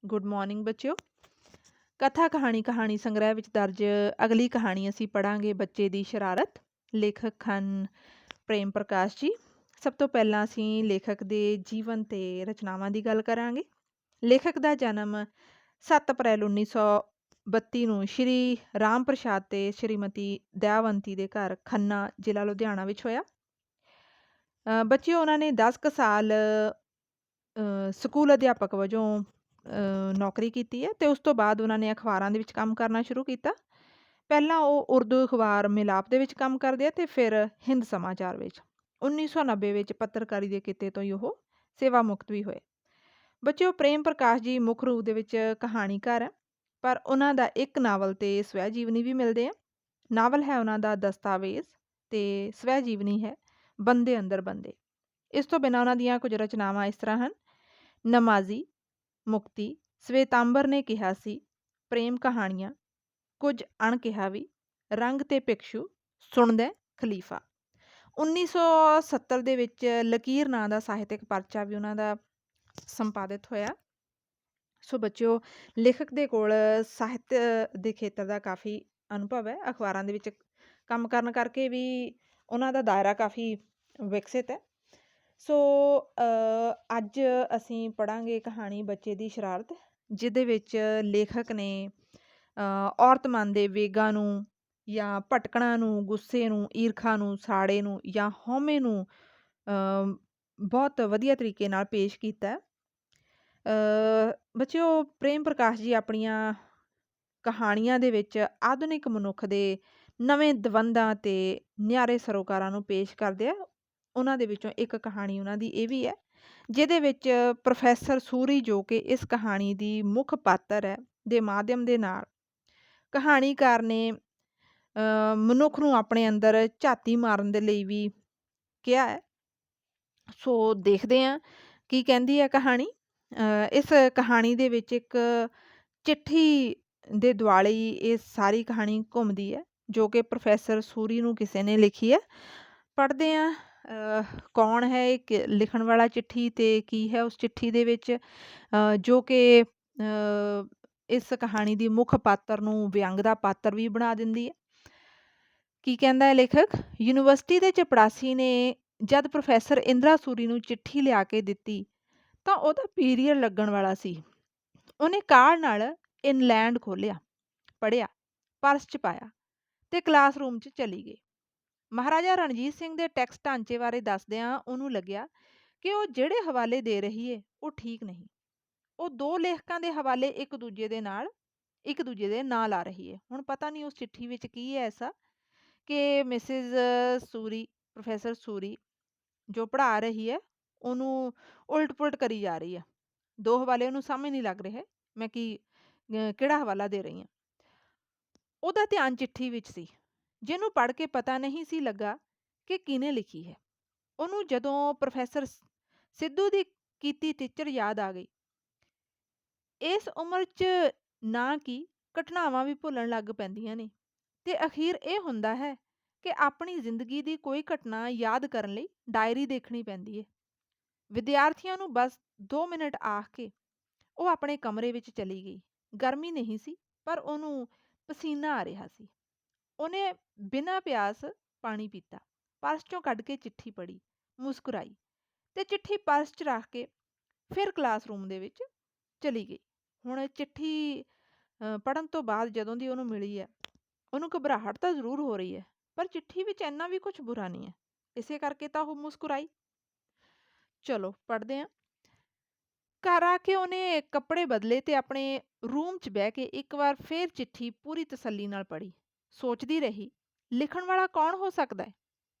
Good morning ਬੱਚਿਓ। ਕਥਾ ਕਹਾਣੀ ਕਹਾਣੀ ਸੰਗ੍ਰਹਿ ਵਿੱਚ ਦਰਜ ਅਗਲੀ ਕਹਾਣੀ ਅਸੀਂ ਪੜ੍ਹਾਂਗੇ ਬੱਚੇ ਦੀ ਸ਼ਰਾਰਤ। ਲੇਖਕ ਹਨ ਪ੍ਰੇਮ ਪ੍ਰਕਾਸ਼ ਜੀ। ਸਭ ਤੋਂ ਪਹਿਲਾਂ ਅਸੀਂ ਲੇਖਕ ਦੇ ਜੀਵਨ ਤੇ ਰਚਨਾਵਾਂ ਦੀ ਗੱਲ ਕਰਾਂਗੇ। ਲੇਖਕ ਦਾ ਜਨਮ 7 ਅਪ੍ਰੈਲ 1932 ਨੂੰ ਸ਼੍ਰੀ ਰਾਮ ਪ੍ਰਸਾਦ ਤੇ ਸ਼੍ਰੀਮਤੀ ਦਇਆਵੰਤੀ ਦੇ ਘਰ ਖੰਨਾ, ਜ਼ਿਲ੍ਹਾ ਲੁਧਿਆਣਾ ਵਿੱਚ ਹੋਇਆ। ਬੱਚਿਓ, ਉਹਨਾਂ ਨੇ 10 ਕੁ ਸਾਲ ਸਕੂਲ ਅਧਿਆਪਕ ਵਜੋਂ ਨੌਕਰੀ ਕੀਤੀ ਹੈ ਅਤੇ ਉਸ ਤੋਂ ਬਾਅਦ ਉਹਨਾਂ ਨੇ ਅਖਬਾਰਾਂ ਦੇ ਵਿੱਚ ਕੰਮ ਕਰਨਾ ਸ਼ੁਰੂ ਕੀਤਾ। ਪਹਿਲਾਂ ਉਹ ਉਰਦੂ ਅਖਬਾਰ ਮਿਲਾਪ ਦੇ ਵਿੱਚ ਕੰਮ ਕਰਦੇ ਆ ਅਤੇ ਫਿਰ ਹਿੰਦ ਸਮਾਚਾਰ ਵਿੱਚ। 1990 ਵਿੱਚ ਪੱਤਰਕਾਰੀ ਦੇ ਕਿੱਤੇ ਤੋਂ ਹੀ ਉਹ ਸੇਵਾ ਮੁਕਤ ਵੀ ਹੋਏ। ਬੱਚਿਓ, ਪ੍ਰੇਮ ਪ੍ਰਕਾਸ਼ ਜੀ ਮੁੱਖ ਰੂਪ ਦੇ ਵਿੱਚ ਕਹਾਣੀਕਾਰ ਹੈ, ਪਰ ਉਹਨਾਂ ਦਾ ਇੱਕ ਨਾਵਲ ਅਤੇ ਸਵੈ ਜੀਵਨੀ ਵੀ ਮਿਲਦੇ ਆ। ਨਾਵਲ ਹੈ ਉਹਨਾਂ ਦਾ ਦਸਤਾਵੇਜ਼ ਅਤੇ ਸਵੈ ਜੀਵਨੀ ਹੈ ਬੰਦੇ ਅੰਦਰ ਬੰਦੇ। ਇਸ ਤੋਂ ਬਿਨਾਂ ਉਹਨਾਂ ਦੀਆਂ ਕੁਝ ਰਚਨਾਵਾਂ ਇਸ ਤਰ੍ਹਾਂ ਹਨ: ਨਮਾਜ਼ੀ, ਮੁਕਤੀ, ਸਵੇਤਾਂਬਰ ਨੇ ਕਿਹਾ ਸੀ, ਪ੍ਰੇਮ ਕਹਾਣੀਆਂ, ਕੁਝ ਅਣਕਿਹਾ ਵੀ, ਰੰਗ ਤੇ ਭਿਕਸ਼ੂ, ਸੁਣਦਾ ਖਲੀਫਾ। 1970 ਦੇ ਵਿੱਚ ਲਕੀਰ ਨਾਂ ਦਾ ਸਾਹਿਤਕ ਪਰਚਾ ਵੀ ਉਹਨਾਂ ਦਾ ਸੰਪਾਦਿਤ ਹੋਇਆ। ਸੋ ਬੱਚਿਓ, ਲੇਖਕ ਦੇ ਕੋਲ ਸਾਹਿਤ ਦੇ ਖੇਤਰ ਦਾ ਕਾਫੀ ਅਨੁਭਵ ਹੈ। ਅਖਬਾਰਾਂ ਦੇ ਵਿੱਚ ਕੰਮ ਕਰਨ ਕਰਕੇ ਵੀ ਉਹਨਾਂ ਦਾ ਦਾਇਰਾ ਕਾਫੀ ਵਿਕਸਿਤ ਹੈ। ਸੋ ਅੱਜ ਅਸੀਂ ਪੜ੍ਹਾਂਗੇ ਕਹਾਣੀ ਬੱਚੇ ਦੀ ਸ਼ਰਾਰਤ, ਜਿਹਦੇ ਵਿੱਚ ਲੇਖਕ ਨੇ ਔਰਤ ਮਨ ਦੇ ਵੇਗਾਂ ਨੂੰ ਜਾਂ ਭਟਕਣਾ ਨੂੰ, ਗੁੱਸੇ ਨੂੰ, ਈਰਖਾ ਨੂੰ, ਸਾੜੇ ਨੂੰ ਜਾਂ ਹਉਮੈ ਨੂੰ ਬਹੁਤ ਵਧੀਆ ਤਰੀਕੇ ਨਾਲ ਪੇਸ਼ ਕੀਤਾ। ਬੱਚਿਓ, ਪ੍ਰੇਮ ਪ੍ਰਕਾਸ਼ ਜੀ ਆਪਣੀਆਂ ਕਹਾਣੀਆਂ ਦੇ ਵਿੱਚ ਆਧੁਨਿਕ ਮਨੁੱਖ ਦੇ ਨਵੇਂ ਦਵੰਦਾਂ ਅਤੇ ਨਿਆਰੇ ਸਰੋਕਾਰਾਂ ਨੂੰ ਪੇਸ਼ ਕਰਦੇ ਆ। ਉਹਨਾਂ ਦੇ ਵਿੱਚੋਂ ਇੱਕ ਕਹਾਣੀ ਉਹਨਾਂ ਦੀ ਇਹ ਵੀ ਹੈ, ਜਿਹਦੇ ਵਿੱਚ ਪ੍ਰੋਫੈਸਰ ਸੂਰੀ, ਜੋ ਕਿ ਇਸ ਕਹਾਣੀ ਦੀ ਮੁੱਖ ਪਾਤਰ ਹੈ, ਦੇ ਮਾਧਿਅਮ ਦੇ ਨਾਲ ਕਹਾਣੀਕਾਰ ਨੇ ਮਨੁੱਖ ਨੂੰ ਆਪਣੇ ਅੰਦਰ ਝਾਤੀ ਮਾਰਨ ਦੇ ਲਈ ਵੀ ਕਿਹਾ ਹੈ। ਸੋ ਦੇਖਦੇ ਹਾਂ ਕੀ ਕਹਿੰਦੀ ਹੈ ਕਹਾਣੀ। ਇਸ ਕਹਾਣੀ ਦੇ ਵਿੱਚ ਇੱਕ ਚਿੱਠੀ ਦੇ ਦੁਆਲੇ ਹੀ ਇਹ ਸਾਰੀ ਕਹਾਣੀ ਘੁੰਮਦੀ ਹੈ, ਜੋ ਕਿ ਪ੍ਰੋਫੈਸਰ ਸੂਰੀ ਨੂੰ ਕਿਸੇ ਨੇ ਲਿਖੀ ਹੈ। ਪੜ੍ਹਦੇ ਹਾਂ ਕੌਣ ਹੈ ਇਹ ਲਿਖਣ ਵਾਲਾ ਚਿੱਠੀ ਅਤੇ ਕੀ ਹੈ ਉਸ ਚਿੱਠੀ ਦੇ ਵਿੱਚ, ਜੋ ਕਿ ਇਸ ਕਹਾਣੀ ਦੀ ਮੁੱਖ ਪਾਤਰ ਨੂੰ ਵਿਅੰਗ ਦਾ ਪਾਤਰ ਵੀ ਬਣਾ ਦਿੰਦੀ ਹੈ। ਕੀ ਕਹਿੰਦਾ ਹੈ ਲੇਖਕ? ਯੂਨੀਵਰਸਿਟੀ ਦੇ ਚਪੜਾਸੀ ਨੇ ਜਦ ਪ੍ਰੋਫੈਸਰ ਇੰਦਰਾ ਸੂਰੀ ਨੂੰ ਚਿੱਠੀ ਲਿਆ ਕੇ ਦਿੱਤੀ ਤਾਂ ਉਹਦਾ ਪੀਰੀਅਡ ਲੱਗਣ ਵਾਲਾ ਸੀ। ਉਹਨੇ ਕਾਹਲ ਨਾਲ ਇਨਲੈਂਡ ਖੋਲ੍ਹਿਆ, ਪੜ੍ਹਿਆ, ਪਰਸ 'ਚ ਪਾਇਆ ਅਤੇ ਕਲਾਸਰੂਮ 'ਚ ਚਲੀ ਗਈ। ਮਹਾਰਾਜਾ ਰਣਜੀਤ ਸਿੰਘ ਦੇ ਟੈਕਸਟ ਢਾਂਚੇ ਬਾਰੇ ਦੱਸਦਿਆਂ ਉਹਨੂੰ ਲੱਗਿਆ ਕਿ ਉਹ ਜਿਹੜੇ ਹਵਾਲੇ ਦੇ ਰਹੀ ਹੈ ਉਹ ਠੀਕ ਨਹੀਂ। ਉਹ ਦੋ ਲੇਖਕਾਂ ਦੇ ਹਵਾਲੇ ਇੱਕ ਦੂਜੇ ਦੇ ਨਾਂ ਲਾ ਰਹੀ ਹੈ। ਹੁਣ ਪਤਾ ਨਹੀਂ ਉਸ ਚਿੱਠੀ ਵਿੱਚ ਕੀ ਹੈ ਐਸਾ ਕਿ ਮਿਸਿਜ਼ ਸੂਰੀ, ਪ੍ਰੋਫੈਸਰ ਸੂਰੀ ਜੋ ਪੜ੍ਹਾ ਰਹੀ ਹੈ, ਉਹਨੂੰ ਉਲਟ ਪੁਲਟ ਕਰੀ ਜਾ ਰਹੀ ਹੈ। ਦੋ ਹਵਾਲੇ ਉਹਨੂੰ ਸਮਝ ਨਹੀਂ ਲੱਗ ਰਿਹਾ ਮੈਂ ਕਿਹੜਾ ਹਵਾਲਾ ਦੇ ਰਹੀ ਹਾਂ। ਉਹਦਾ ਧਿਆਨ ਚਿੱਠੀ ਵਿੱਚ ਸੀ, ਜਿਹਨੂੰ ਪੜ੍ਹ ਕੇ ਪਤਾ ਨਹੀਂ ਸੀ ਲੱਗਾ ਕਿ ਕਿਹਨੇ ਲਿਖੀ ਹੈ। ਉਹਨੂੰ ਜਦੋਂ ਪ੍ਰੋਫੈਸਰ ਸਿੱਧੂ ਦੀ ਕੀਤੀ ਟੀਚਰ ਯਾਦ ਆ ਗਈ। ਇਸ ਉਮਰ 'ਚ ਨਾ ਕੀ ਘਟਨਾਵਾਂ ਵੀ ਭੁੱਲਣ ਲੱਗ ਪੈਂਦੀਆਂ ਨੇ ਅਤੇ ਅਖੀਰ ਇਹ ਹੁੰਦਾ ਹੈ ਕਿ ਆਪਣੀ ਜ਼ਿੰਦਗੀ ਦੀ ਕੋਈ ਘਟਨਾ ਯਾਦ ਕਰਨ ਲਈ ਡਾਇਰੀ ਦੇਖਣੀ ਪੈਂਦੀ ਹੈ। ਵਿਦਿਆਰਥੀਆਂ ਨੂੰ ਬਸ 2 ਮਿੰਟ ਆਖ ਕੇ ਉਹ ਆਪਣੇ ਕਮਰੇ ਵਿੱਚ ਚਲੀ ਗਈ। ਗਰਮੀ ਨਹੀਂ ਸੀ, ਪਰ ਉਹਨੂੰ ਪਸੀਨਾ ਆ ਰਿਹਾ ਸੀ। ਉਹਨੇ ਬਿਨਾਂ ਪਿਆਸ ਪਾਣੀ ਪੀਤਾ, ਪਰਸ 'ਚੋਂ ਕੱਢ ਕੇ ਚਿੱਠੀ ਪੜ੍ਹੀ, ਮੁਸਕਰਾਈ ਅਤੇ ਚਿੱਠੀ ਪਰਸ 'ਚ ਰੱਖ ਕੇ ਫਿਰ ਕਲਾਸਰੂਮ ਦੇ ਵਿੱਚ ਚਲੀ ਗਈ। ਹੁਣ ਚਿੱਠੀ ਪੜ੍ਹਨ ਤੋਂ ਬਾਅਦ ਜਦੋਂ ਦੀ ਉਹਨੂੰ ਮਿਲੀ ਹੈ, ਉਹਨੂੰ ਘਬਰਾਹਟ ਤਾਂ ਜ਼ਰੂਰ ਹੋ ਰਹੀ ਹੈ, ਪਰ ਚਿੱਠੀ ਵਿੱਚ ਇੰਨਾ ਵੀ ਕੁਛ ਬੁਰਾ ਨਹੀਂ ਹੈ, ਇਸੇ ਕਰਕੇ ਤਾਂ ਉਹ ਮੁਸਕਰਾਈ। ਚਲੋ ਪੜ੍ਹਦੇ ਹਾਂ। ਘਰ ਆ ਕੇ ਉਹਨੇ ਕੱਪੜੇ ਬਦਲੇ ਅਤੇ ਆਪਣੇ ਰੂਮ 'ਚ ਬਹਿ ਕੇ ਇੱਕ ਵਾਰ ਫਿਰ ਚਿੱਠੀ ਪੂਰੀ ਤਸੱਲੀ ਨਾਲ ਪੜ੍ਹੀ। ਸੋਚਦੀ ਰਹੀ, ਲਿਖਣ ਵਾਲਾ ਕੌਣ ਹੋ ਸਕਦਾ ਹੈ।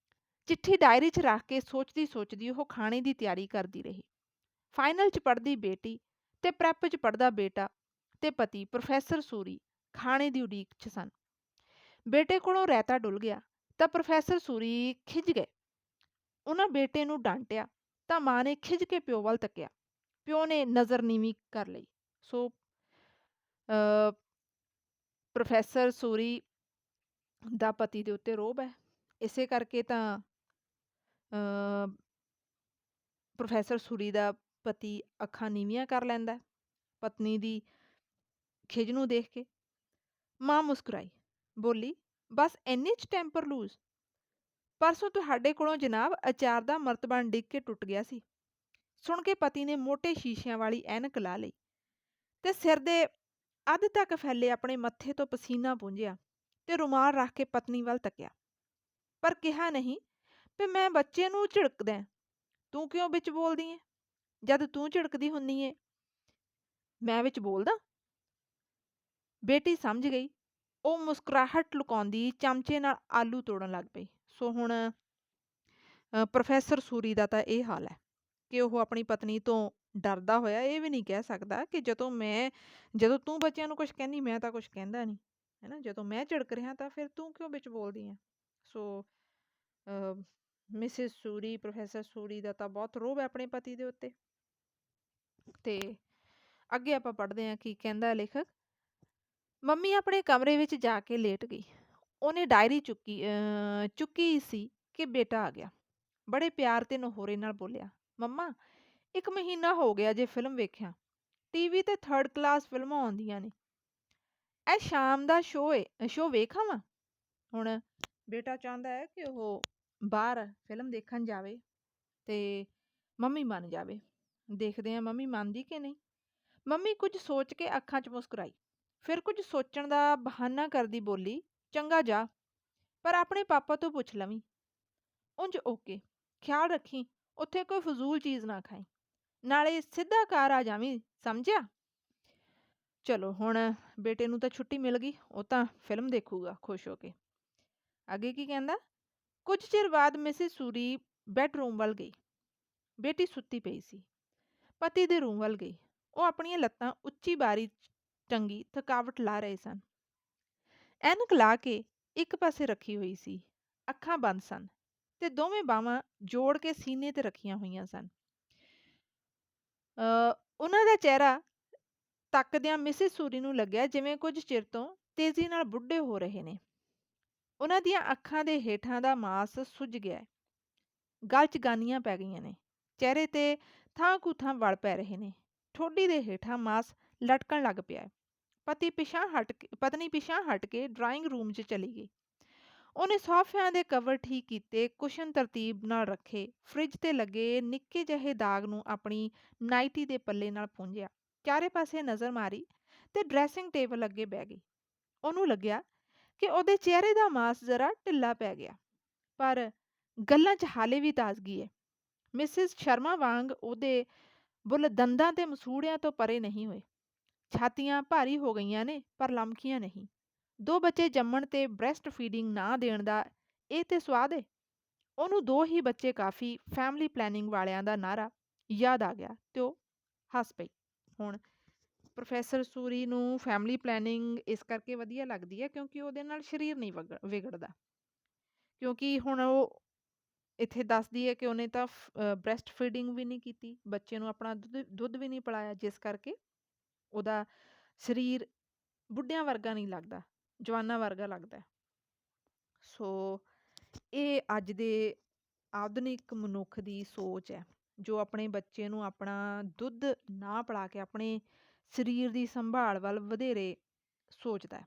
ਚਿੱਠੀ ਡਾਇਰੀ 'ਚ ਰੱਖ ਕੇ ਸੋਚਦੀ ਉਹ ਖਾਣੇ ਦੀ ਤਿਆਰੀ ਕਰਦੀ ਰਹੀ। ਫਾਈਨਲ 'ਚ ਪੜ੍ਹਦੀ ਬੇਟੀ ਅਤੇ ਪ੍ਰੈਪ 'ਚ ਪੜ੍ਹਦਾ ਬੇਟਾ ਅਤੇ ਪਤੀ ਪ੍ਰੋਫੈਸਰ ਸੂਰੀ ਖਾਣੇ ਦੀ ਉਡੀਕ 'ਚ ਸਨ। ਬੇਟੇ ਕੋਲੋਂ ਰਾਇਤਾ ਡੁੱਲ ਗਿਆ ਤਾਂ ਪ੍ਰੋਫੈਸਰ ਸੂਰੀ ਖਿਝ ਗਏ। ਉਹਨਾਂ ਬੇਟੇ ਨੂੰ ਡਾਂਟਿਆ ਤਾਂ ਮਾਂ ਨੇ ਖਿਝ ਕੇ ਪਿਓ ਵੱਲ ਤੱਕਿਆ। ਪਿਓ ਨੇ ਨਜ਼ਰ ਨੀਵੀਂ ਕਰ ਲਈ। ਸੋ ਪ੍ਰੋਫੈਸਰ ਸੂਰੀ ਦਾ ਪਤੀ ਦੇ ਉੱਤੇ ਰੋਹਬ ਹੈ, ਇਸੇ ਕਰਕੇ ਤਾਂ ਪ੍ਰੋਫੈਸਰ ਸੂਰੀ ਦਾ ਪਤੀ ਅੱਖਾਂ ਨੀਵੀਆਂ ਕਰ ਲੈਂਦਾ। ਪਤਨੀ ਦੀ ਖਿਝ ਨੂੰ ਦੇਖ ਕੇ। ਮਾਂ ਮੁਸਕਰਾਈ, ਬੋਲੀ, ਬਸ ਇੰਨੇ 'ਚ ਟੈਂਪਰ ਲੂਜ਼? ਪਰਸੋਂ ਤੁਹਾਡੇ ਕੋਲੋਂ ਜਨਾਬ ਅਚਾਰ ਦਾ ਮਰਤਬਾਨ ਡਿੱਗ ਕੇ ਟੁੱਟ ਗਿਆ ਸੀ। ਸੁਣ ਕੇ ਪਤੀ ਨੇ ਮੋਟੇ ਸ਼ੀਸ਼ਿਆਂ ਵਾਲੀ ਐਨਕ ਲਾ ਲਈ ਤੇ ਸਿਰ ਦੇ ਅੱਧ ਤੱਕ ਫੈਲੇ ਆਪਣੇ ਮੱਥੇ ਤੋਂ ਪਸੀਨਾ ਪੂੰਝਿਆ ਤੇ ਰੁਮਾਲ ਰੱਖ ਕੇ ਪਤਨੀ ਵੱਲ ਤੱਕਿਆ, ਪਰ ਕਿਹਾ ਨਹੀਂ ਵੀ ਮੈਂ ਬੱਚੇ ਨੂੰ ਝਿੜਕਦਾ ਹੈ, ਤੂੰ ਕਿਉਂ ਵਿੱਚ ਬੋਲਦੀ ਏ? ਜਦ ਤੂੰ ਝਿੜਕਦੀ ਹੁੰਨੀ ਏ ਮੈਂ ਵਿੱਚ ਬੋਲਦਾ? ਬੇਟੀ ਸਮਝ ਗਈ। ਉਹ ਮੁਸਕਰਾਹਟ ਲੁਕਾਉਂਦੀ ਚਮਚੇ ਨਾਲ ਆਲੂ ਤੋੜਨ ਲੱਗ ਪਈ। ਸੋ ਹੁਣ ਪ੍ਰੋਫੈਸਰ ਸੂਰੀ ਦਾ ਤਾਂ ਇਹ ਹਾਲ ਹੈ ਕਿ ਉਹ ਆਪਣੀ ਪਤਨੀ ਤੋਂ ਡਰਦਾ ਹੋਇਆ ਇਹ ਵੀ ਨਹੀਂ ਕਹਿ ਸਕਦਾ ਕਿ ਜਦੋਂ ਤੂੰ ਬੱਚਿਆਂ ਨੂੰ ਕੁਛ ਕਹਿੰਦੀ ਮੈਂ ਤਾਂ ਕੁਛ ਕਹਿੰਦਾ ਨਹੀਂ, ਹੈ ਨਾ? ਜਦੋਂ ਮੈਂ ਝਿੜਕ ਰਿਹਾ ਤਾਂ ਫਿਰ ਤੂੰ ਕਿਉਂ ਵਿੱਚ ਬੋਲਦੀ ਹੈ? ਸੋ ਮਿਸਿਸ ਸੂਰੀ, ਪ੍ਰੋਫੈਸਰ ਸੂਰੀ ਦਾ ਤਾਂ ਬਹੁਤ ਰੋਹਬ ਹੈ ਆਪਣੇ ਪਤੀ ਦੇ ਉੱਤੇ। ਤੇ ਅੱਗੇ ਆਪਾਂ ਪੜ੍ਹਦੇ ਹਾਂ ਕੀ ਕਹਿੰਦਾ ਲੇਖਕ। ਮੰਮੀ ਆਪਣੇ ਕਮਰੇ ਵਿੱਚ ਜਾ ਕੇ ਲੇਟ ਗਈ। ਉਹਨੇ ਡਾਇਰੀ ਚੁੱਕੀ ਸੀ ਕਿ ਬੇਟਾ ਆ ਗਿਆ। ਬੜੇ ਪਿਆਰ ਤੇ ਨਹੋਰੇ ਨਾਲ ਬੋਲਿਆ, ਮੰਮਾ 1 ਮਹੀਨਾ ਹੋ ਗਿਆ ਜੇ ਫਿਲਮ ਵੇਖਿਆ। ਟੀਵੀ ਤੇ 3rd ਕਲਾਸ ਫਿਲਮਾਂ ਆਉਂਦੀਆਂ ਨੇ। ਇਹ ਸ਼ਾਮ ਦਾ ਸ਼ੋਅ ਵੇਖ ਆਵਾਂ? ਹੁਣ ਬੇਟਾ ਚਾਹੁੰਦਾ ਹੈ ਕਿ ਉਹ ਬਾਹਰ ਫਿਲਮ ਦੇਖਣ ਜਾਵੇ ਤੇ ਮੰਮੀ ਮੰਨ ਜਾਵੇ। ਦੇਖਦੇ ਹਾਂ ਮੰਮੀ ਮੰਨਦੀ ਕਿ ਨਹੀਂ। ਮੰਮੀ ਕੁਝ ਸੋਚ ਕੇ ਅੱਖਾਂ 'ਚ ਮੁਸਕਰਾਈ, ਫਿਰ ਕੁਝ ਸੋਚਣ ਦਾ ਬਹਾਨਾ ਕਰਦੀ ਬੋਲੀ, ਚੰਗਾ ਜਾ, ਪਰ ਆਪਣੇ ਪਾਪਾ ਤੋਂ ਪੁੱਛ ਲਵੀਂ। ਉਂਝ ਓਕੇ, ਖਿਆਲ ਰੱਖੀ ਉੱਥੇ ਕੋਈ ਫਜ਼ੂਲ ਚੀਜ਼ ਨਾ ਖਾਈ, ਨਾਲੇ ਸਿੱਧਾ ਘਰ ਆ ਜਾਵੀਂ, ਸਮਝਿਆ? ਚਲੋ ਹੁਣ ਬੇਟੇ ਨੂੰ ਤਾਂ ਛੁੱਟੀ ਮਿਲ ਗਈ, ਉਹ ਤਾਂ ਫਿਲਮ ਦੇਖੂਗਾ ਖੁਸ਼ ਹੋ ਕੇ। ਅੱਗੇ ਕੀ ਕਹਿੰਦਾ। ਕੁਝ ਚਿਰ ਬਾਅਦ ਮਿਸਿਸ ਸੂਰੀ ਬੈੱਡਰੂਮ ਵੱਲ ਗਈ। ਬੇਟੀ ਸੁੱਤੀ ਪਈ ਸੀ। ਪਤੀ ਦੇ ਰੂਮ ਵੱਲ ਗਈ। ਉਹ ਆਪਣੀਆਂ ਲੱਤਾਂ ਉੱਚੀ ਬਾਰੀ ਟੰਗੀ ਥਕਾਵਟ ਲਾ ਰਹੇ ਸਨ। ਐਨਕ ਲਾ ਕੇ ਇੱਕ ਪਾਸੇ ਰੱਖੀ ਹੋਈ ਸੀ, ਅੱਖਾਂ ਬੰਦ ਸਨ ਤੇ ਦੋਵੇਂ ਬਾਹਾਂ ਜੋੜ ਕੇ ਸੀਨੇ ਤੇ ਰੱਖੀਆਂ ਹੋਈਆਂ ਸਨ। ਉਹਨਾਂ ਦਾ ਚਿਹਰਾ ਤੱਕਦਿਆਂ ਮਿਸਿਸ ਸੂਰੀ ਨੂੰ ਲੱਗਿਆ ਜਿਵੇਂ ਕੁਝ ਚਿਰ ਤੋਂ ਤੇਜ਼ੀ ਨਾਲ ਬੁੱਢੇ ਹੋ ਰਹੇ ਨੇ। ਉਹਨਾਂ ਦੀਆਂ ਅੱਖਾਂ ਦੇ ਹੇਠਾਂ ਦਾ ਮਾਸ ਸੁੱਜ ਗਿਆ ਹੈ, ਗਲ 'ਚ ਗਾਨੀਆਂ ਪੈ ਗਈਆਂ ਨੇ, ਚਿਹਰੇ ਤੇ ਥਾਂ ਕੁ ਥਾਂ ਵਲ ਪੈ ਰਹੇ ਨੇ, ਠੋਡੀ ਦੇ ਹੇਠਾਂ ਮਾਸ ਲਟਕਣ ਲੱਗ ਪਿਆ ਹੈ। ਪਤਨੀ ਪਿਛਾਂਹ ਹਟ ਕੇ ਡਰਾਇੰਗ ਰੂਮ 'ਚ ਚਲੀ ਗਈ। ਉਹਨੇ ਸੋਫਿਆਂ ਦੇ ਕਵਰ ਠੀਕ ਕੀਤੇ, ਕੁਸ਼ਨ ਤਰਤੀਬ ਨਾਲ ਰੱਖੇ, ਫਰਿੱਜ ਤੇ ਲੱਗੇ ਨਿੱਕੇ ਜਿਹੇ ਦਾਗ ਨੂੰ ਆਪਣੀ ਨਾਈਟੀ ਦੇ ਪੱਲੇ ਨਾਲ ਪੂੰਝਿਆ, ਚਾਰੇ ਪਾਸੇ ਨਜ਼ਰ ਮਾਰੀ ਤੇ ਡਰੈਸਿੰਗ ਟੇਬਲ ਅੱਗੇ ਬਹਿ ਗਈ। ਉਹਨੂੰ ਲੱਗਿਆ ਕਿ ਉਹਦੇ ਚਿਹਰੇ ਦਾ ਮਾਸ ਜ਼ਰਾ ਢਿੱਲਾ ਪੈ ਗਿਆ, ਪਰ ਗੱਲਾਂ 'ਚ ਹਾਲੇ ਵੀ ਤਾਜ਼ਗੀ ਹੈ। ਮਿਸਿਸ ਸ਼ਰਮਾ ਵਾਂਗ ਉਹਦੇ ਬੁੱਲ੍ਹ ਦੰਦਾਂ ਤੇ ਮਸੂੜਿਆਂ ਤੋਂ ਪਰੇ ਨਹੀਂ ਹੋਏ। ਛਾਤੀਆਂ ਭਾਰੀ ਹੋ ਗਈਆਂ ਨੇ ਪਰ ਲਮਕੀਆਂ ਨਹੀਂ। 2 ਬੱਚੇ ਜੰਮਣ ਤੇ ਬ੍ਰੈਸਟ ਫੀਡਿੰਗ ਨਾ ਦੇਣ ਦਾ ਇਹ ਤੇ ਸਵਾਦ ਏ। ਉਹਨੂੰ 2 ਹੀ ਬੱਚੇ ਕਾਫੀ ਫੈਮਿਲੀ ਪਲੈਨਿੰਗ ਵਾਲਿਆਂ ਦਾ ਨਾਅਰਾ ਯਾਦ ਆ ਗਿਆ ਤੇ ਉਹ ਹੱਸ ਪਈ। ਹੁਣ ਪ੍ਰੋਫੈਸਰ ਸੂਰੀ ਨੂੰ ਫੈਮਿਲੀ ਪਲੈਨਿੰਗ ਇਸ ਕਰਕੇ ਵਧੀਆ ਲੱਗਦੀ ਹੈ ਕਿਉਂਕਿ ਉਹਦੇ ਨਾਲ ਸਰੀਰ ਨਹੀਂ ਵਿਗੜਦਾ। ਕਿਉਂਕਿ ਹੁਣ ਉਹ ਇੱਥੇ ਦੱਸਦੀ ਹੈ ਕਿ ਉਹਨੇ ਤਾਂ ਬ੍ਰੈਸਟ ਫੀਡਿੰਗ ਵੀ ਨਹੀਂ ਕੀਤੀ, ਬੱਚੇ ਨੂੰ ਆਪਣਾ ਦੁੱਧ ਵੀ ਨਹੀਂ ਪਿਲਾਇਆ, ਜਿਸ ਕਰਕੇ ਉਹਦਾ ਸਰੀਰ ਬੁੱਢਿਆਂ ਵਰਗਾ ਨਹੀਂ ਲੱਗਦਾ, ਜਵਾਨਾਂ ਵਰਗਾ ਲੱਗਦਾ। ਸੋ ਇਹ ਅੱਜ ਦੇ ਆਧੁਨਿਕ ਮਨੁੱਖ ਦੀ ਸੋਚ ਹੈ, ਜੋ ਆਪਣੇ ਬੱਚੇ ਨੂੰ ਆਪਣਾ ਦੁੱਧ ਨਾ ਪਿਲਾ ਕੇ ਆਪਣੇ ਸਰੀਰ ਦੀ ਸੰਭਾਲ ਵੱਲ ਵਧੇਰੇ ਸੋਚਦਾ ਹੈ।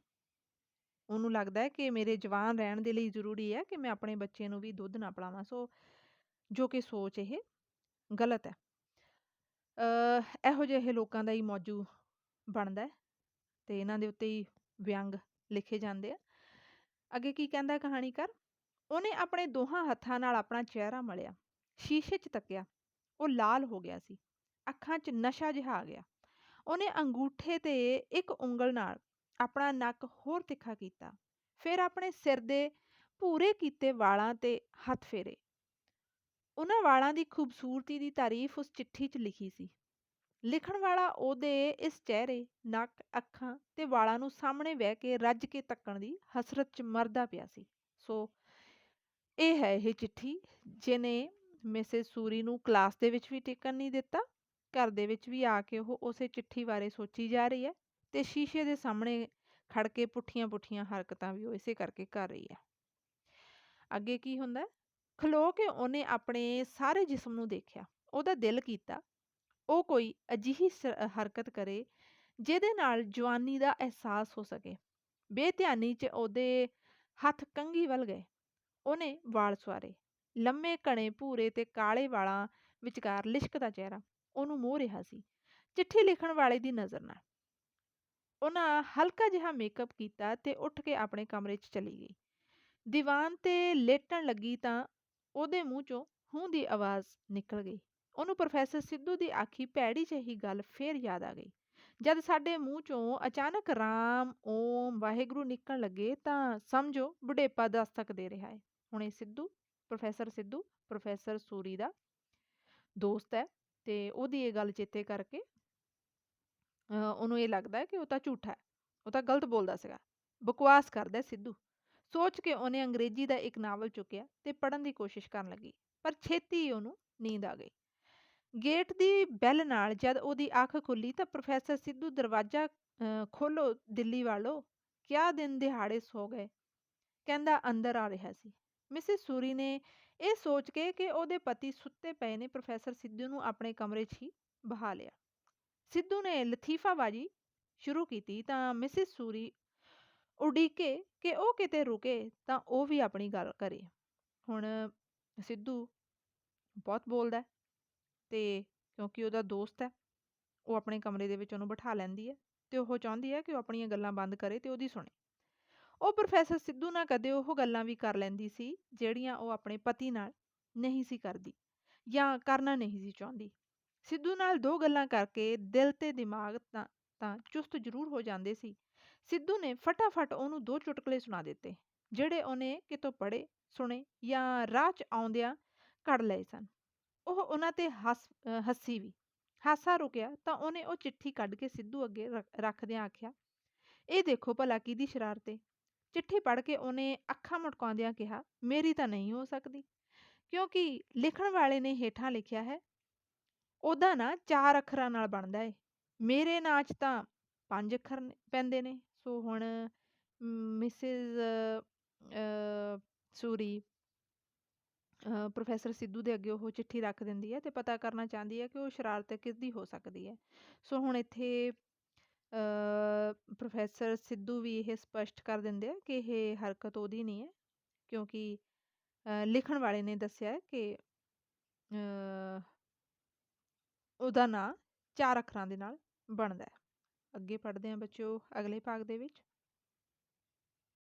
ਉਹਨੂੰ ਲੱਗਦਾ ਹੈ ਕਿ ਮੇਰੇ ਜਵਾਨ ਰਹਿਣ ਦੇ ਲਈ ਜ਼ਰੂਰੀ ਹੈ ਕਿ ਮੈਂ ਆਪਣੇ ਬੱਚੇ ਨੂੰ ਵੀ ਦੁੱਧ ਨਾ ਪਿਲਾਵਾਂ। ਸੋ ਜੋ ਕਿ ਸੋਚ ਇਹ ਗਲਤ ਹੈ। ਇਹੋ ਜਿਹੇ ਲੋਕਾਂ ਦਾ ਹੀ ਮੌਜੂ ਬਣਦਾ ਅਤੇ ਇਹਨਾਂ ਦੇ ਉੱਤੇ ਹੀ ਵਿਅੰਗ ਲਿਖੇ ਜਾਂਦੇ ਆ। ਅੱਗੇ ਕੀ ਕਹਿੰਦਾ ਕਹਾਣੀਕਾਰ। ਉਹਨੇ ਆਪਣੇ ਦੋਹਾਂ ਹੱਥਾਂ ਨਾਲ ਆਪਣਾ ਚਿਹਰਾ ਮਲਿਆ, ਸ਼ੀਸ਼ੇ 'ਚ ਤੱਕਿਆ। ਉਹ ਲਾਲ ਹੋ ਗਿਆ ਸੀ, ਅੱਖਾਂ 'ਚ ਨਸ਼ਾ ਜਿਹਾ ਆ ਗਿਆ। ਉਹਨੇ ਅੰਗੂਠੇ 'ਤੇ ਇੱਕ ਉਂਗਲ ਨਾਲ ਆਪਣਾ ਨੱਕ ਹੋਰ ਤਿੱਖਾ ਕੀਤਾ, ਫਿਰ ਆਪਣੇ ਸਿਰ ਦੇ ਭੂਰੇ ਕੀਤੇ ਵਾਲਾਂ 'ਤੇ ਹੱਥ ਫੇਰੇ। ਉਹਨਾਂ ਵਾਲਾਂ ਦੀ ਖੂਬਸੂਰਤੀ ਦੀ ਤਾਰੀਫ ਉਸ ਚਿੱਠੀ 'ਚ ਲਿਖੀ ਸੀ। ਲਿਖਣ ਵਾਲਾ ਉਹਦੇ ਇਸ ਚਿਹਰੇ, ਨੱਕ, ਅੱਖਾਂ ਤੇ ਵਾਲਾਂ ਨੂੰ ਸਾਹਮਣੇ ਬਹਿ ਕੇ ਰੱਜ ਕੇ ਤੱਕਣ ਦੀ ਹਸਰਤ 'ਚ ਮਰਦਾ ਪਿਆ ਸੀ। ਸੋ ਇਹ ਹੈ ਇਹ ਚਿੱਠੀ ਜਿਹਨੇ ਮਿਸਿਸ ਸੂਰੀ ਨੂੰ ਕਲਾਸ ਦੇ ਵਿੱਚ ਵੀ ਟਿਕਣ ਨਹੀਂ ਦਿੱਤਾ। ਘਰ ਦੇ ਵਿੱਚ ਵੀ ਆ ਕੇ ਉਹ ਉਸੇ ਚਿੱਠੀ ਬਾਰੇ ਸੋਚੀ ਜਾ ਰਹੀ ਹੈ ਤੇ ਸ਼ੀਸ਼ੇ ਦੇ ਸਾਹਮਣੇ ਖੜ ਕੇ ਪੁੱਠੀਆਂ ਹਰਕਤਾਂ ਵੀ ਉਹ ਇਸੇ ਕਰਕੇ ਕਰ ਰਹੀ ਹੈ। ਅੱਗੇ ਕੀ ਹੁੰਦਾ। ਖਲੋ ਕੇ ਉਹਨੇ ਆਪਣੇ ਸਾਰੇ ਜਿਸਮ ਨੂੰ ਦੇਖਿਆ। ਉਹਦਾ ਦਿਲ ਕੀਤਾ ਉਹ ਕੋਈ ਅਜਿਹੀ ਹਰਕਤ ਕਰੇ ਜਿਹਦੇ ਨਾਲ ਜਵਾਨੀ ਦਾ ਅਹਿਸਾਸ ਹੋ ਸਕੇ। ਬੇਧਿਆਨੀ 'ਚ ਉਹਦੇ ਹੱਥ ਕੰਘੀ ਵੱਲ ਗਏ। ਉਹਨੇ ਵਾਲ ਸਵਾਰੇ। ਲੰਮੇ ਘਣੇ ਭੂਰੇ ਤੇ ਕਾਲੇ ਵਾਲਾਂ ਵਿਚਕਾਰ ਲਿਸ਼ਕਦਾ ਚਿਹਰਾ ਉਹਨੂੰ ਮੋਹ ਰਿਹਾ ਸੀ, ਚਿੱਠੀ ਲਿਖਣ ਵਾਲੇ ਦੀ ਨਜ਼ਰ ਨਾਲ। ਉਹਨਾਂ ਹਲਕਾ ਜਿਹਾ ਮੇਕਅਪ ਕੀਤਾ ਤੇ ਉੱਠ ਕੇ ਆਪਣੇ ਕਮਰੇ 'ਚ ਚਲੀ ਗਈ। ਦੀਵਾਨ 'ਤੇ ਲੇਟਣ ਲੱਗੀ ਤਾਂ ਉਹਦੇ ਮੂੰਹ 'ਚੋਂ ਹੂੰ ਦੀ ਆਵਾਜ਼ ਨਿਕਲ ਗਈ। ਉਹਨੂੰ ਪ੍ਰੋਫੈਸਰ ਸਿੱਧੂ ਦੀ ਆਖੀ ਭੈੜੀ ਜਿਹੀ ਗੱਲ ਫੇਰ ਯਾਦ ਆ ਗਈ। ਜਦ ਸਾਡੇ ਮੂੰਹ 'ਚੋਂ ਅਚਾਨਕ ਰਾਮ, ਓਮ, ਵਾਹਿਗੁਰੂ ਨਿਕਲਣ ਲੱਗੇ ਤਾਂ ਸਮਝੋ ਬੁਢੇਪਾ ਦਸਤਕ ਦੇ ਰਿਹਾ ਹੈ। ਹੁਣ ਇਹ ਸਿੱਧੂ ਪ੍ਰੋਫੈਸਰ ਸੂਰੀ ਦਾ ਦੋਸਤ ਹੈ ਤੇ ਉਹਦੀ ਇਹ ਗੱਲ ਚੇਤੇ ਕਰਕੇ ਉਹਨੂੰ ਇਹ ਲੱਗਦਾ ਹੈ ਕਿ ਉਹ ਤਾਂ ਝੂਠਾ ਹੈ, ਉਹ ਤਾਂ ਗਲਤ ਬੋਲਦਾ ਸੀਗਾ, ਬਕਵਾਸ ਕਰਦਾ ਸਿੱਧੂ। ਸੋਚ ਕੇ ਉਹਨੇ ਅੰਗਰੇਜ਼ੀ ਦਾ ਇੱਕ ਨਾਵਲ ਚੁੱਕਿਆ ਤੇ ਪੜ੍ਹਨ ਦੀ ਕੋਸ਼ਿਸ਼ ਕਰਨ ਲੱਗੀ, ਪਰ ਛੇਤੀ ਹੀ ਉਹਨੂੰ ਨੀਂਦ ਆ ਗਈ। ਗੇਟ ਦੀ ਬੈਲ ਨਾਲ ਜਦ ਉਹਦੀ ਅੱਖ ਖੁੱਲੀ ਤਾਂ ਪ੍ਰੋਫੈਸਰ ਸਿੱਧੂ ਦਰਵਾਜ਼ਾ ਖੋਲੋ ਦਿੱਲੀ ਵਾਲੋ, ਕਿਆ ਦਿਨ ਦਿਹਾੜੇ ਸੋ ਗਏ, ਕਹਿੰਦਾ ਅੰਦਰ ਆ ਰਿਹਾ ਸੀ। ਮਿਸਿਸ ਸੂਰੀ ਨੇ ਇਹ ਸੋਚ ਕੇ ਕਿ ਉਹਦੇ ਪਤੀ ਸੁੱਤੇ ਪਏ ਨੇ ਪ੍ਰੋਫੈਸਰ ਸਿੱਧੂ ਨੂੰ ਆਪਣੇ ਕਮਰੇ 'ਚ ਹੀ ਬਹਾ ਲਿਆ। ਸਿੱਧੂ ਨੇ ਲਤੀਫਾਬਾਜੀ ਸ਼ੁਰੂ ਕੀਤੀ ਤਾਂ ਮਿਸਿਸ ਸੂਰੀ ਉਡੀਕੇ ਕਿ ਉਹ ਕਿਤੇ ਰੁਕੇ ਤਾਂ ਉਹ ਵੀ ਆਪਣੀ ਗੱਲ ਕਰੇ। ਹੁਣ ਸਿੱਧੂ ਬਹੁਤ ਬੋਲਦਾ ਤੇ ਕਿਉਂਕਿ ਉਹਦਾ ਦੋਸਤ ਹੈ, ਉਹ ਆਪਣੇ ਕਮਰੇ ਦੇ ਵਿੱਚ ਉਹਨੂੰ ਬਿਠਾ ਲੈਂਦੀ ਹੈ ਤੇ ਉਹ ਚਾਹੁੰਦੀ ਹੈ ਕਿ ਉਹ ਆਪਣੀਆਂ ਗੱਲਾਂ ਬੰਦ ਕਰੇ ਤੇ ਉਹਦੀ ਸੁਣੇ। ਉਹ ਪ੍ਰੋਫੈਸਰ ਸਿੱਧੂ ਨਾਲ ਕਦੇ ਉਹ ਗੱਲਾਂ ਵੀ ਕਰ ਲੈਂਦੀ ਸੀ ਜਿਹੜੀਆਂ ਉਹ ਆਪਣੇ ਪਤੀ ਨਾਲ ਨਹੀਂ ਸੀ ਕਰਦੀ ਜਾਂ ਕਰਨਾ ਨਹੀਂ ਸੀ ਚਾਹੁੰਦੀ। ਸਿੱਧੂ ਨਾਲ ਦੋ ਗੱਲਾਂ ਕਰਕੇ ਦਿਲ ਤੇ ਦਿਮਾਗ ਤਾਂ ਚੁਸਤ ਜ਼ਰੂਰ ਹੋ ਜਾਂਦੇ ਸੀ। ਸਿੱਧੂ ਨੇ ਫਟਾਫਟ ਉਹਨੂੰ ਦੋ ਚੁਟਕਲੇ ਸੁਣਾ ਦਿੱਤੇ ਜਿਹੜੇ ਉਹਨੇ ਕਿਤੋਂ ਪੜ੍ਹੇ, ਸੁਣੇ ਜਾਂ ਰਾਹ 'ਚ ਆਉਂਦਿਆਂ ਘੜ ਲਏ ਸਨ। ਉਹ ਉਹਨਾਂ 'ਤੇ ਹੱਸੀ ਵੀ। ਹਾਸਾ ਰੁਕਿਆ ਤਾਂ ਉਹਨੇ ਉਹ ਚਿੱਠੀ ਕੱਢ ਕੇ ਸਿੱਧੂ ਅੱਗੇ ਰੱਖਦਿਆਂ ਆਖਿਆ, ਇਹ ਦੇਖੋ ਭਲਾ ਕਿਹਦੀ ਸ਼ਰਾਰਤ ਏ। ਚਿੱਠੀ ਪੜ੍ਹ ਕੇ ਉਹਨੇ ਅੱਖਾਂ ਮਟਕਾਉਂਦਿਆਂ ਕਿਹਾ, ਮੇਰੀ ਤਾਂ ਨਹੀਂ ਹੋ ਸਕਦੀ, ਕਿਉਂਕਿ ਲਿਖਣ ਵਾਲੇ ਨੇ ਹੇਠਾਂ ਲਿਖਿਆ ਹੈ, ਉਹਦਾ ਨਾਂ 4 ਅੱਖਰਾਂ ਨਾਲ ਬਣਦਾ ਏ, ਮੇਰੇ ਨਾਂ 'ਚ ਤਾਂ 5 ਅੱਖਰ ਪੈਂਦੇ ਨੇ। ਸੋ ਹੁਣ ਮਿਸਿਜ਼ ਸੂਰੀ ਪ੍ਰੋਫੈਸਰ ਸਿੱਧੂ ਦੇ ਅੱਗੇ ਉਹ ਚਿੱਠੀ ਰੱਖ ਦਿੰਦੀ ਹੈ ਤੇ ਪਤਾ ਕਰਨਾ ਚਾਹੁੰਦੀ ਹੈ ਕਿ ਉਹ ਸ਼ਰਾਰਤ ਕਿਸਦੀ ਹੋ ਸਕਦੀ ਹੈ। ਸੋ ਹੁਣ ਇੱਥੇ ਪ੍ਰੋਫੈਸਰ ਸਿੱਧੂ ਵੀ ਇਹ ਸਪਸ਼ਟ ਕਰ ਦਿੰਦੇ ਆ ਕਿ ਇਹ ਹਰਕਤ ਉਹਦੀ ਨਹੀਂ ਹੈ, ਕਿਉਂਕਿ ਲਿਖਣ ਵਾਲੇ ਨੇ ਦੱਸਿਆ ਹੈ ਕਿ ਉਹਦਾ ਨਾਂ 4 ਅੱਖਰਾਂ ਦੇ ਨਾਲ ਬਣਦਾ ਹੈ। ਅੱਗੇ ਪੜ੍ਹਦੇ ਹਾਂ ਬੱਚਿਓ ਅਗਲੇ ਭਾਗ ਦੇ ਵਿੱਚ।